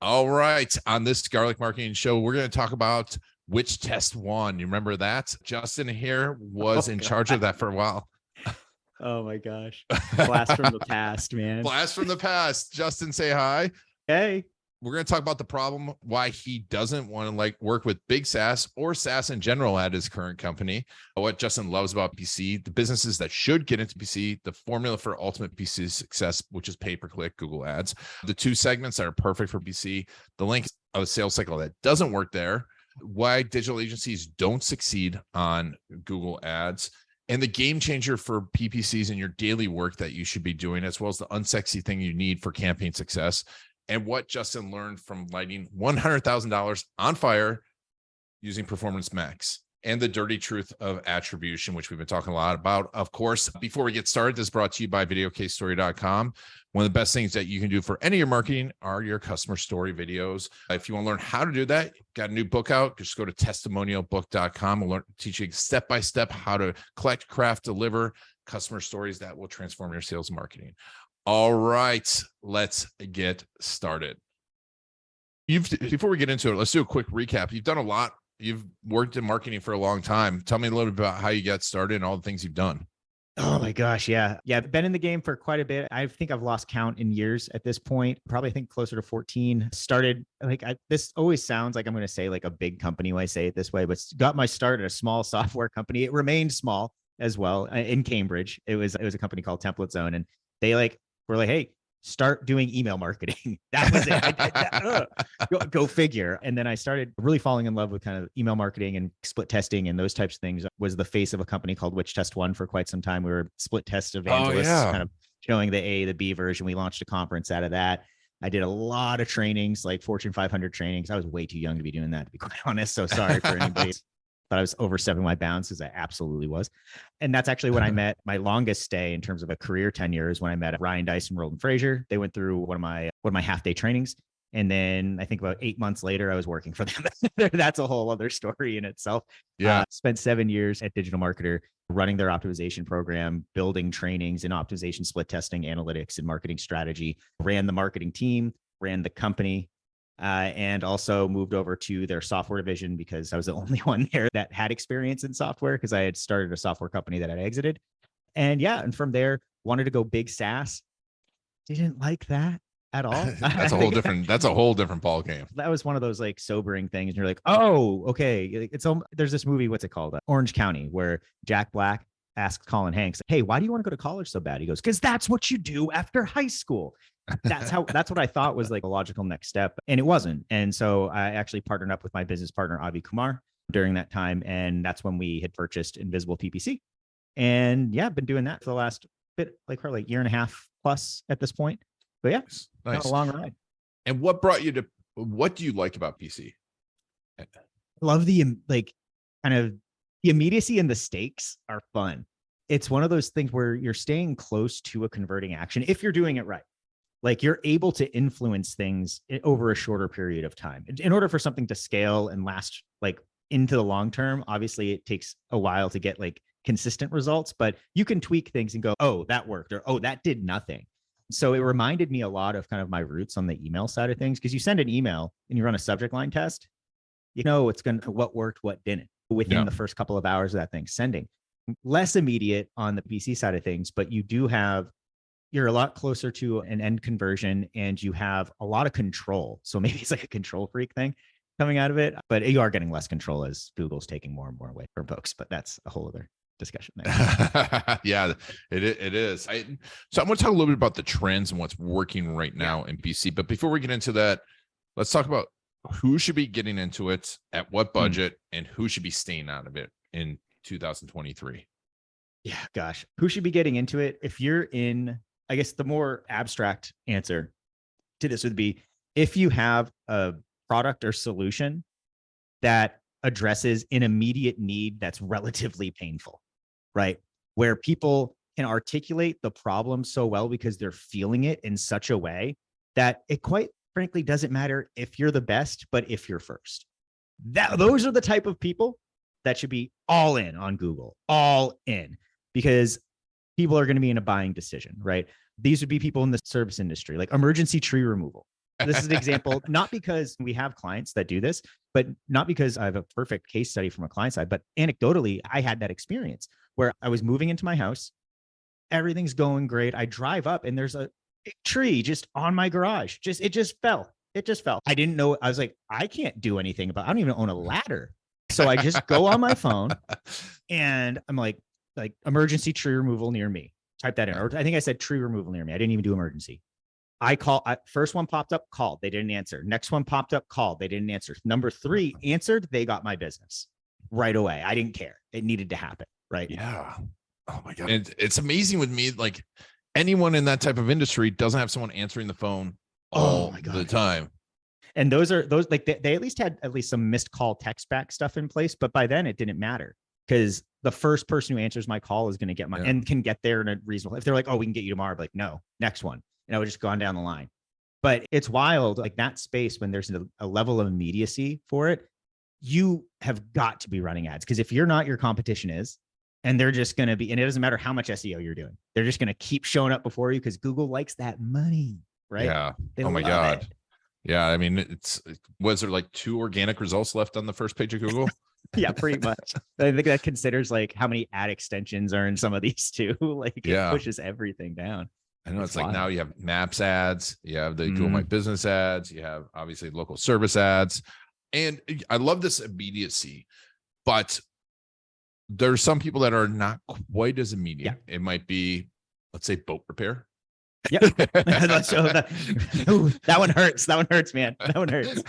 All right. On this Garlic Marketing Show, we're going to talk about which test won. You remember that? Justin here was in charge of that for a while. Oh my gosh. Blast from the past, man. Blast from the past. Justin, say hi. Hey. We're going to talk about the problem, why he doesn't want to work with big SaaS or SaaS in general at his current company, what Justin loves about PC, the businesses that should get into PC, the formula for ultimate PC success, which is pay-per-click Google ads, the two segments that are perfect for PC, the link of a sales cycle that doesn't work there, why digital agencies don't succeed on Google ads, and the game changer for PPCs in your daily work that you should be doing, as well as the unsexy thing you need for campaign success. And what Justin learned from lighting $100,000 on fire using Performance Max, and the dirty truth of attribution, which we've been talking a lot about. Of course, before we get started, this is brought to you by videocasestory.com. One of the best things that you can do for any of your marketing are your customer story videos. If you want to learn how to do that, got a new book out, just go to testimonialbook.com. We'll teach you step-by-step how to collect, craft, deliver customer stories that will transform your sales and marketing. All right, let's get started. Before we get into it, let's do a quick recap. You've done a lot. You've worked in marketing for a long time. Tell me a little bit about how you got started and all the things you've done. Oh my gosh. Yeah. Yeah. I've been in the game for quite a bit. I think I've lost count in years at this point. Probably I think closer to 14. Started this always sounds like I'm going to say like a big company when I say it this way, but got my start at a small software company. It remained small as well in Cambridge. It was a company called Template Zone, and they were like, hey, start doing email marketing. That was it. Go figure. And then I started really falling in love with kind of email marketing and split testing and those types of things. Was the face of a company called Which Test One for quite some time. We were split test evangelists, kind of showing the A, the B version. We launched a conference out of that. I did a lot of trainings, like Fortune 500 trainings. I was way too young to be doing that, to be quite honest. So sorry for anybody. But I was overstepping my bounds, as I absolutely was. And that's actually when I met my longest stay in terms of a career tenure, is when I met Ryan Dice and Roland Frazier. They went through one of my half-day trainings. And then I think about 8 months later, I was working for them. That's a whole other story in itself. Yeah. Spent 7 years at Digital Marketer, running their optimization program, building trainings in optimization, split testing, analytics, and marketing strategy. Ran the marketing team, ran the company. And also moved over to their software division because I was the only one there that had experience in software, because I had started a software company that I exited. And yeah, and from there, wanted to go big SaaS. Didn't like that at all. That's a whole different ball game. That was one of those like sobering things. And you're like, oh, okay. There's this movie, what's it called? Orange County, where Jack Black asks Colin Hanks, hey, why do you want to go to college so bad? He goes, because that's what you do after high school. That's what I thought was like a logical next step, and it wasn't. And so I actually partnered up with my business partner, Avi Kumar, during that time. And that's when we had purchased InvisiblePPC. And yeah, I've been doing that for the last bit, probably year and a half plus at this point. But yeah, nice. A long ride. And what do you like about PC? I love the kind of the immediacy, and the stakes are fun. It's one of those things where you're staying close to a converting action if you're doing it right. Like, you're able to influence things over a shorter period of time. In order for something to scale and last into the long term, obviously it takes a while to get consistent results, but you can tweak things and go, oh, that worked, or oh, that did nothing. So it reminded me a lot of kind of my roots on the email side of things, because you send an email and you run a subject line test, it's what worked, what didn't within the first couple of hours of that thing sending. Less immediate on the PC side of things, but you're a lot closer to an end conversion, and you have a lot of control. So maybe it's like a control freak thing coming out of it, but you are getting less control as Google's taking more and more away from folks. But that's a whole other discussion there. Yeah, it is. So I'm going to talk a little bit about the trends and what's working right now in PC. But before we get into that, let's talk about who should be getting into it, at what budget, and who should be staying out of it in 2023. Yeah, gosh, who should be getting into it? If you're in, I guess the more abstract answer to this would be, if you have a product or solution that addresses an immediate need that's relatively painful, right? Where people can articulate the problem so well because they're feeling it in such a way that it quite frankly doesn't matter if you're the best, but if you're first. Those are the type of people that should be all in on Google, all in, because people are going to be in a buying decision, right? These would be people in the service industry, like emergency tree removal. This is an example, not because we have clients that do this, but not because I have a perfect case study from a client side, but anecdotally, I had that experience where I was moving into my house. Everything's going great. I drive up and there's a big tree just on my garage. It just fell. It just fell. I didn't know. I was like, I can't do anything about it. I don't even own a ladder. So I just go on my phone and I'm like emergency tree removal near me. Type that in. Or I think I said tree removal near me. I didn't even do emergency. First one popped up, called. They didn't answer. Next one popped up, called. They didn't answer. Number 3 answered. They got my business right away. I didn't care. It needed to happen. Right. Yeah. Oh my God. And it's amazing with me. Like anyone in that type of industry doesn't have someone answering the phone all the time. And those like they at least had some missed call text back stuff in place. But by then it didn't matter because the first person who answers my call is going to get my and can get there in a reasonable. If they're like, oh, we can get you tomorrow, I'd be like, no, next one. And I would just go on down the line. But it's wild, like that space when there's a level of immediacy for it, you have got to be running ads. Because if you're not, your competition is. And they're just going to be, and it doesn't matter how much SEO you're doing. They're just going to keep showing up before you because Google likes that money, right? Yeah. Oh my God. Yeah. I mean, was there like 2 organic results left on the first page of Google? Yeah, pretty much. I think that considers like how many ad extensions are in some of these too. Like it pushes everything down. I know it's like now you have Maps ads, you have the Google My Business ads, you have obviously local service ads. And I love this immediacy, but there's some people that are not quite as immediate. Yeah. It might be, let's say, boat repair. Yeah. That one hurts. That one hurts, man. That one hurts.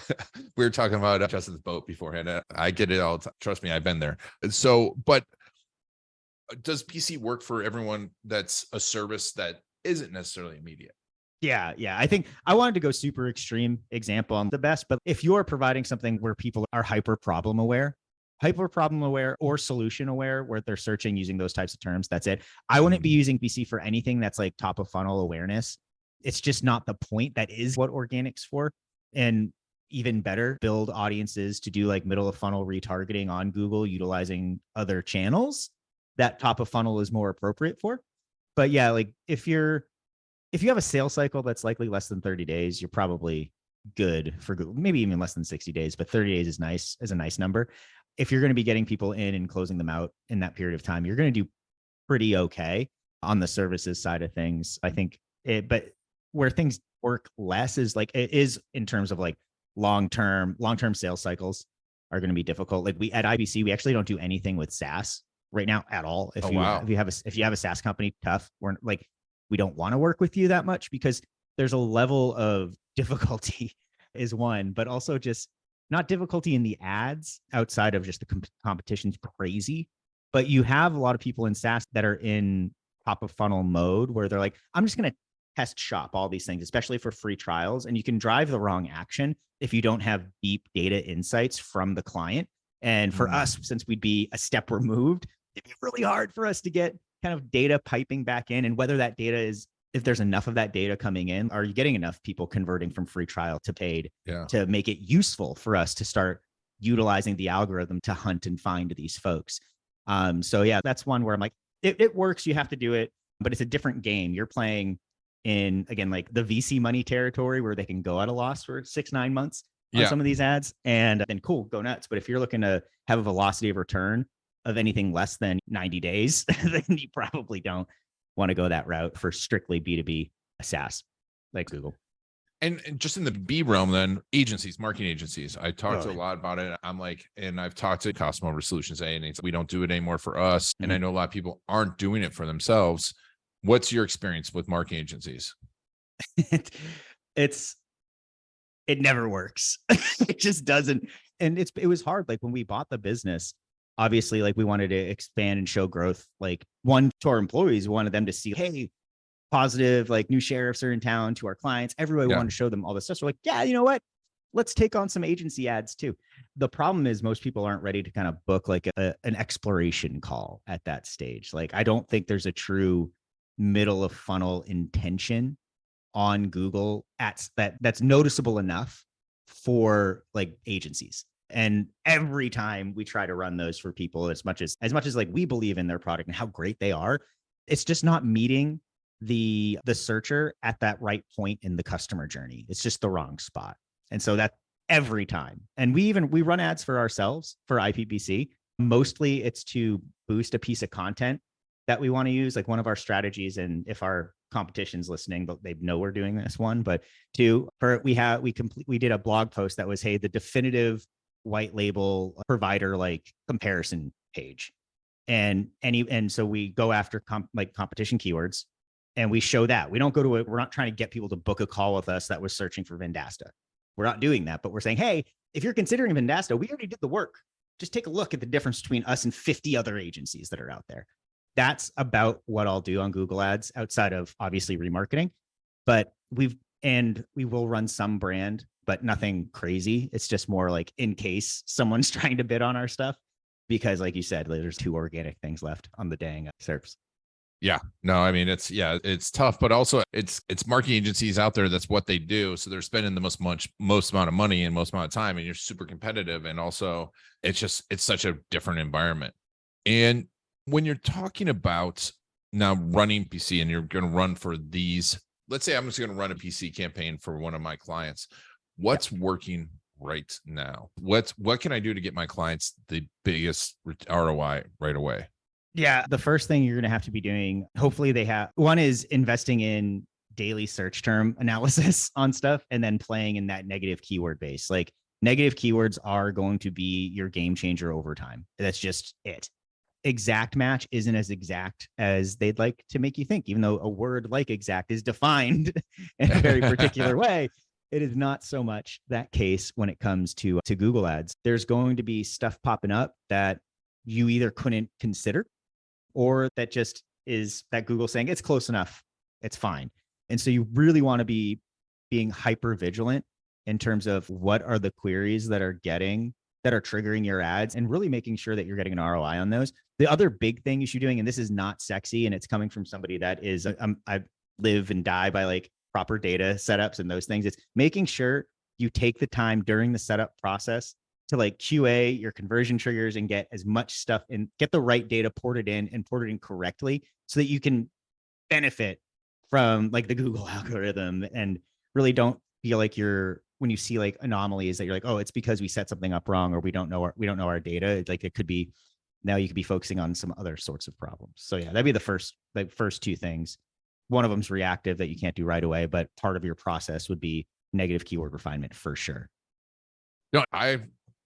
We were talking about Justin's boat beforehand. I get it all. Trust me, I've been there. So, but does PC work for everyone that's a service that isn't necessarily immediate? Yeah. I think I wanted to go super extreme example on the best, but if you're providing something where people are hyper problem aware or solution aware, where they're searching using those types of terms, that's it. I wouldn't be using PC for anything that's like top of funnel awareness. It's just not the point. That is what organic's for. And even better, build audiences to do like middle of funnel retargeting on Google, utilizing other channels that top of funnel is more appropriate for. But yeah, like if you have a sales cycle that's likely less than 30 days, you're probably good for Google, maybe even less than 60 days, but 30 days is a nice number. If you're going to be getting people in and closing them out in that period of time, you're going to do pretty okay on the services side of things. I think but where things work less is like it is in terms of like long-term sales cycles are going to be difficult. Like we at IBC, we actually don't do anything with SaaS right now at all. If you have a SaaS company, tough. We don't want to work with you that much because there's a level of difficulty is one, but also just not difficulty in the ads outside of just the competition's crazy. But you have a lot of people in SaaS that are in top of funnel mode where they're like, I'm just going to test shop all these things, especially for free trials. And you can drive the wrong action if you don't have deep data insights from the client. And for us, since we'd be a step removed, it'd be really hard for us to get kind of data piping back in. And whether that data is, if there's enough of that data coming in, are you getting enough people converting from free trial to paid to make it useful for us to start utilizing the algorithm to hunt and find these folks? So yeah, that's one where I'm like, it works. You have to do it, but it's a different game. You're playing in, again, like the VC money territory where they can go at a loss for 6-9 months on some of these ads, and then cool, go nuts. But if you're looking to have a velocity of return of anything less than 90 days, then you probably don't want to go that route for strictly B2B SaaS like Google. And just in the B realm, then agencies, marketing agencies, I talked to a lot about it. I'm like, and I've talked to Cosmo Solutions, and we don't do it anymore for us. And I know a lot of people aren't doing it for themselves. What's your experience with marketing agencies? It never works. It just doesn't. And it was hard. Like when we bought the business, obviously, like we wanted to expand and show growth. Like one, to our employees, we wanted them to see, hey, positive, like new sheriffs are in town. To our clients, everybody wanted to show them all this stuff. So we're like, yeah, you know what? Let's take on some agency ads too. The problem is most people aren't ready to kind of book like an exploration call at that stage. Like I don't think there's a true middle of funnel intention on Google ads that's noticeable enough for like agencies. And every time we try to run those for people, as much as like we believe in their product and how great they are, it's just not meeting the searcher at that right point in the customer journey. It's just the wrong spot. And so that every time. And we run ads for ourselves for IPPC. Mostly it's to boost a piece of content that we want to use. Like one of our strategies, and if our competition's listening, they know we're doing this one, but two, we did a blog post that was, hey, the definitive white label provider like comparison page. And so we go after competition keywords and we show that. We don't go to it. We're not trying to get people to book a call with us that was searching for Vendasta. We're not doing that, but we're saying, hey, if you're considering Vendasta, we already did the work. Just take a look at the difference between us and 50 other agencies that are out there. That's about what I'll do on Google Ads outside of obviously remarketing. But we will run some brand, but nothing crazy. It's just more like in case someone's trying to bid on our stuff, because like you said, there's 2 organic things left on the dang SERPs. Yeah, no, I mean, it's tough, but also it's marketing agencies out there. That's what they do. So they're spending the most amount of money and most amount of time, and you're super competitive. And also it's such a different environment. And when you're talking about now running PC and you're going to run for these, let's say I'm just going to run a PC campaign for one of my clients. What's working right now? What can I do to get my clients the biggest ROI right away? Yeah. The first thing you're going to have to be doing, hopefully one is investing in daily search term analysis on stuff and then playing in that negative keyword base. Like negative keywords are going to be your game changer over time. That's just it. Exact match isn't as exact as they'd like to make you think, even though a word like exact is defined in a very particular way. It is not so much that case when it comes to Google Ads. There's going to be stuff popping up that you either couldn't consider, or that just is that Google saying it's close enough, it's fine. And so you really want to be being hyper vigilant in terms of what are the queries that are triggering your ads, and really making sure that you're getting an ROI on those. The other big thing you should be doing, and this is not sexy, and it's coming from somebody that is, I live and die by like proper data setups and those things. It's making sure you take the time during the setup process to like QA your conversion triggers and get as much stuff and get the right data ported in correctly so that you can benefit from like the Google algorithm, and really don't feel like when you see like anomalies that you're like, oh, it's because we set something up wrong, or we don't know our data. Like it could be, now you could be focusing on some other sorts of problems. So yeah, that'd be the first 2 things. One of them's reactive that you can't do right away, but part of your process would be negative keyword refinement for sure. No,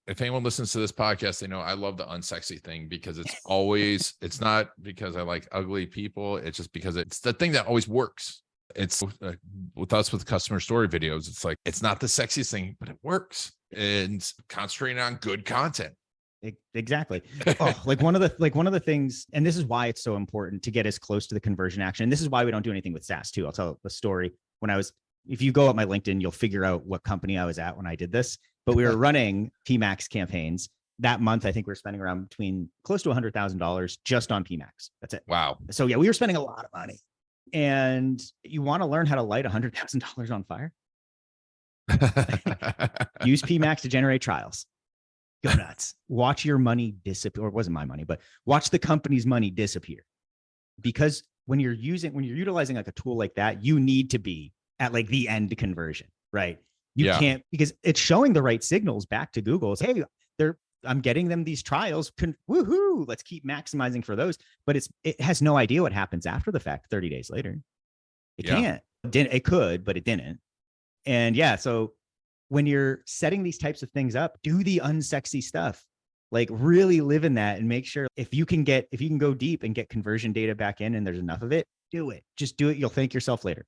if anyone listens to this podcast, they know I love the unsexy thing, because it's not because I like ugly people. It's just because it's the thing that always works. It's with us with customer story videos. It's like, it's not the sexiest thing, but it works. And concentrating on good content. Exactly. Oh, like one of the things, and this is why it's so important to get as close to the conversion action. And this is why we don't do anything with SaaS too. I'll tell the story. If you go up my LinkedIn, you'll figure out what company I was at when I did this. But we were running PMAX campaigns that month. I think we were spending around between close to $100,000 just on PMAX. That's it. Wow. So yeah, we were spending a lot of money. And you want to learn how to light $100,000 on fire? Use PMAX to generate trials. Go nuts. Watch your money disappear. Or it wasn't my money, but watch the company's money disappear. Because when you're utilizing like a tool like that, you need to be at like the end conversion, right? You can't, because it's showing the right signals back to Google. It's, hey, I'm getting them these trials. Woohoo! Let's keep maximizing for those. But it has no idea what happens after the fact 30 days later. It can't. It could, but it didn't. And yeah, so when you're setting these types of things up, do the unsexy stuff. Like really live in that and make sure if you can go deep and get conversion data back in and there's enough of it, do it. Just do it. You'll thank yourself later.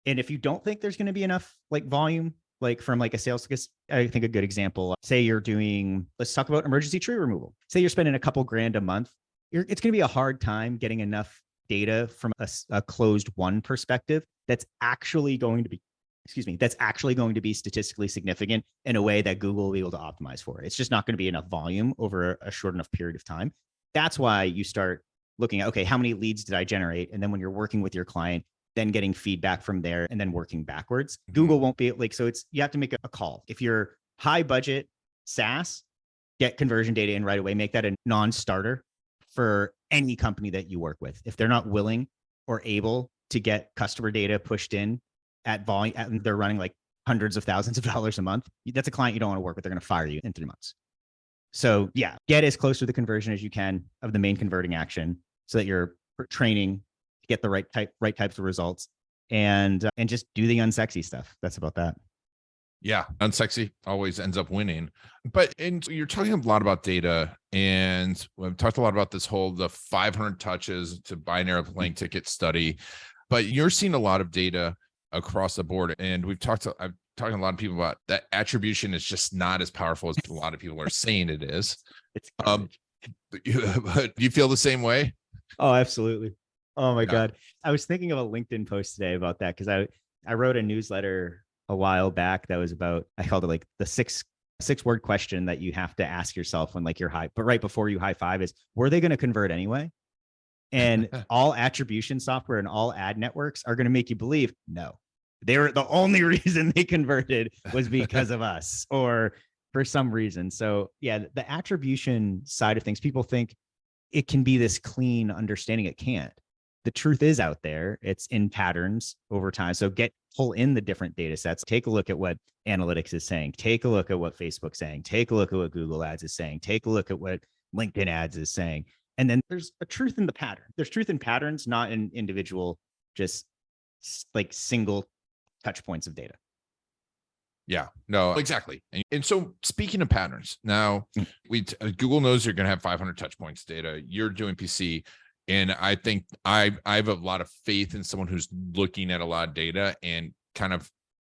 And if you don't think there's going to be enough like volume, like from like a sales, because I think a good example, say you're doing, let's talk about emergency tree removal. Say you're spending a couple grand a month. It's going to be a hard time getting enough data from a closed won perspective that's actually going to be statistically significant in a way that Google will be able to optimize for. It's just not going to be enough volume over a short enough period of time. That's why you start looking at, okay, how many leads did I generate? And then when you're working with your client, then getting feedback from there and then working backwards. Mm-hmm. Google won't be like, so you have to make a call. If you're high budget SaaS, get conversion data in right away, make that a non-starter for any company that you work with. If they're not willing or able to get customer data pushed in at volume, and they're running like hundreds of thousands of dollars a month, that's a client you don't want to work with. They're going to fire you in 3 months. So yeah, get as close to the conversion as you can of the main converting action so that you're training to get the right types of results, and just do the unsexy stuff. That's about that. Yeah, unsexy always ends up winning. But and you're talking a lot about data, and we've talked a lot about the 500 touches to buy an airplane ticket study. But you're seeing a lot of data across the board, and I've talked to a lot of people about that attribution is just not as powerful as a lot of people are saying it is. It's but you feel the same way? Oh, absolutely. Oh my God. I was thinking of a LinkedIn post today about that because I wrote a newsletter a while back that was about, I called it like the six word question that you have to ask yourself when like you're but right before you high five is, were they going to convert anyway? And all attribution software and all ad networks are going to make you believe, no, they were the only reason they converted was because of us or for some reason. So yeah, the attribution side of things, people think it can be this clean understanding. It can't. The truth is out there. It's in patterns over time. So pull in the different data sets. Take a look at what analytics is saying. Take a look at what Facebook's saying. Take a look at what Google Ads is saying. Take a look at what LinkedIn Ads is saying. And then there's a truth in the pattern. There's truth in patterns, not in individual, just like single touch points of data. Yeah, no, exactly. And so speaking of patterns, now Google knows you're going to have 500 touch points data. You're doing PC. And I think I have a lot of faith in someone who's looking at a lot of data and kind of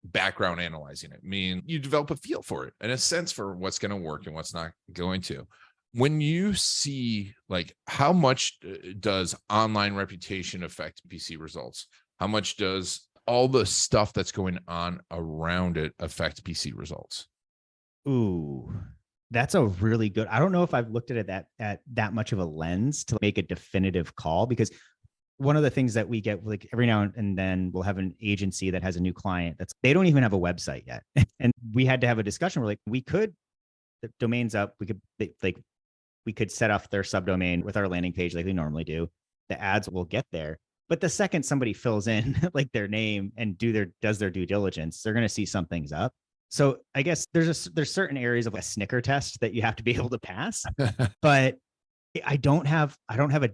background analyzing it. I mean, you develop a feel for it and a sense for what's going to work and what's not going to. When you see like how much does online reputation affect PC results? How much does all the stuff that's going on around it affect PC results? Ooh, that's a really good, I don't know if I've looked at it at that much of a lens to make a definitive call, because one of the things that we get like every now and then we'll have an agency that has a new client they don't even have a website yet. And we had to have a discussion where like, the domain's up, we could set off their subdomain with our landing page like we normally do. The ads will get there. But the second somebody fills in like their name and does their due diligence, they're going to see something's up. So I guess there's certain areas of a snicker test that you have to be able to pass, but I don't have a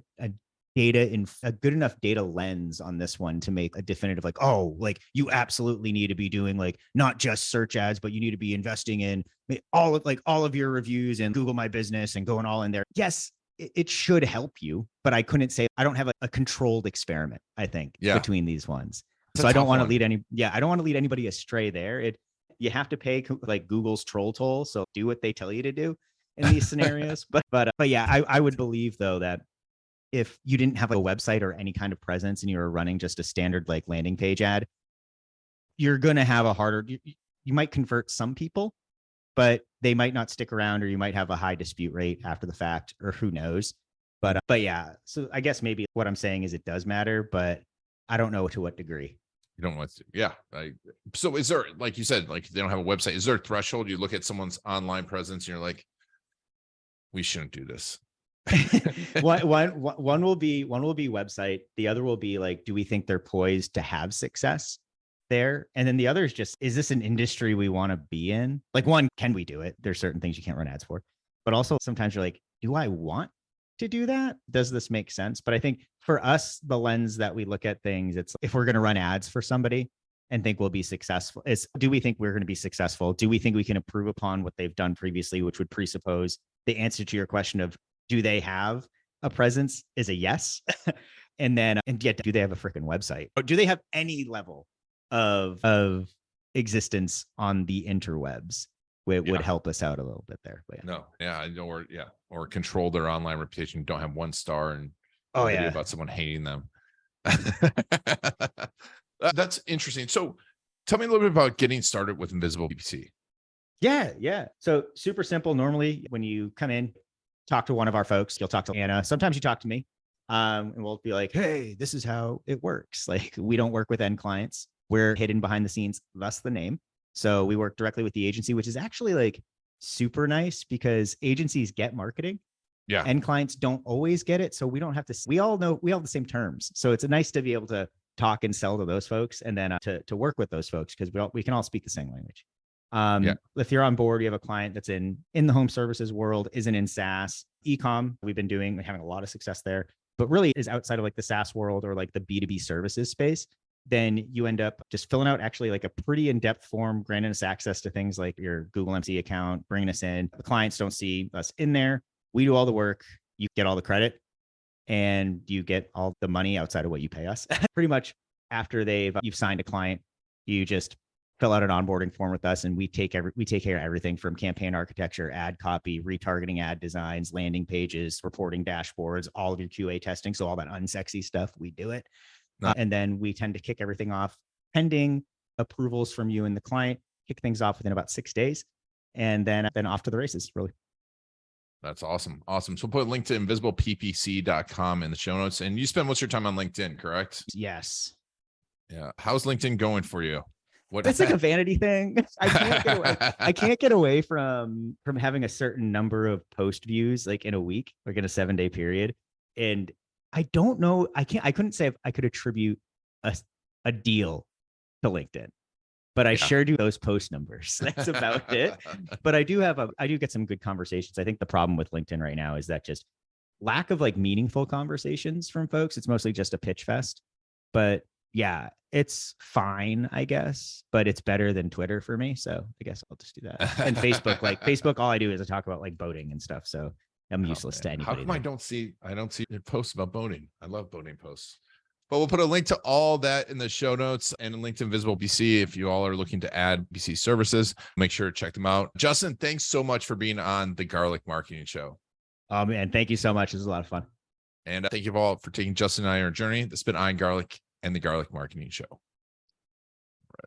good enough data lens on this one to make a definitive like, oh, like you absolutely need to be doing like not just search ads, but you need to be investing in all of your reviews and Google My Business and going all in there. Yes, it should help you, but I couldn't say, I don't have a controlled experiment, I think, between these ones. So I don't want to lead anybody astray there. You have to pay like Google's troll toll. So do what they tell you to do in these scenarios. But yeah, I would believe though that if you didn't have a website or any kind of presence and you were running just a standard like landing page ad, you're going to have you might convert some people, but they might not stick around, or you might have a high dispute rate after the fact, or who knows. But yeah, so I guess maybe what I'm saying is it does matter, but I don't know to what degree. You don't want to. Yeah. So is there, like you said, like they don't have a website. Is there a threshold? You look at someone's online presence and you're like, we shouldn't do this. one will be website. The other will be like, do we think they're poised to have success there? And then the other is just, is this an industry we want to be in? Like one, can we do it? There's certain things you can't run ads for, but also sometimes you're like, do I want to do that? Does this make sense? But I think for us, the lens that we look at things, it's if we're going to run ads for somebody and think we'll be successful, do we think we're going to be successful? Do we think we can improve upon what they've done previously, which would presuppose the answer to your question of, do they have a presence is a yes. And yet, do they have a freaking website? Or do they have any level of existence on the interwebs? Would help us out a little bit there. But yeah. No, yeah, or control their online reputation. Don't have 1 star and about someone hating them. That's interesting. So, tell me a little bit about getting started with InvisiblePPC. Yeah. So super simple. Normally, when you come in, talk to one of our folks, you'll talk to Anna. Sometimes you talk to me, and we'll be like, "Hey, this is how it works." Like we don't work with end clients. We're hidden behind the scenes, thus the name. So we work directly with the agency, which is actually like super nice because agencies get marketing. Yeah. End clients don't always get it. So we don't have to, we all have the same terms. So it's nice to be able to talk and sell to those folks, and then to work with those folks, because we can all speak the same language. If you're on board, you have a client that's in the home services world, isn't in SaaS, e-com, we're having a lot of success there, but really is outside of like the SaaS world or like the B2B services space, then you end up just filling out actually like a pretty in-depth form, granting us access to things like your Google MC account, bringing us in. The clients don't see us in there. We do all the work. You get all the credit, and you get all the money outside of what you pay us. Pretty much after you've signed a client, you just fill out an onboarding form with us, and we take care of everything from campaign architecture, ad copy, retargeting ad designs, landing pages, reporting dashboards, all of your QA testing. So all that unsexy stuff, we do it. And then we tend to kick everything off pending approvals from you and the client, kick things off within about 6 days, and then off to the races, really. That's awesome. Awesome. So we'll put a link to InvisiblePPC.com in the show notes. And you spend most of your time on LinkedIn, correct? Yes. Yeah. How's LinkedIn going for you? It's like a vanity thing. I can't get away from having a certain number of post views like in a week, like in a 7-day period. And I don't know. I couldn't say if I could attribute a deal to LinkedIn, but I sure do those post numbers. That's about it. But I do get some good conversations. I think the problem with LinkedIn right now is that just lack of like meaningful conversations from folks. It's mostly just a pitch fest, but yeah, it's fine, I guess, but it's better than Twitter for me. So I guess I'll just do that. And Facebook, all I do is I talk about like boating and stuff. So I'm useless to anybody. How come I don't see posts about boating? I love boating posts. But we'll put a link to all that in the show notes and a link to InvisiblePPC if you all are looking to add PC services. Make sure to check them out. Justin, thanks so much for being on the Garlic Marketing Show. Oh man, thank you so much. This was a lot of fun. And thank you all for taking Justin and I on our journey. This has been Iron Garlic and the Garlic Marketing Show.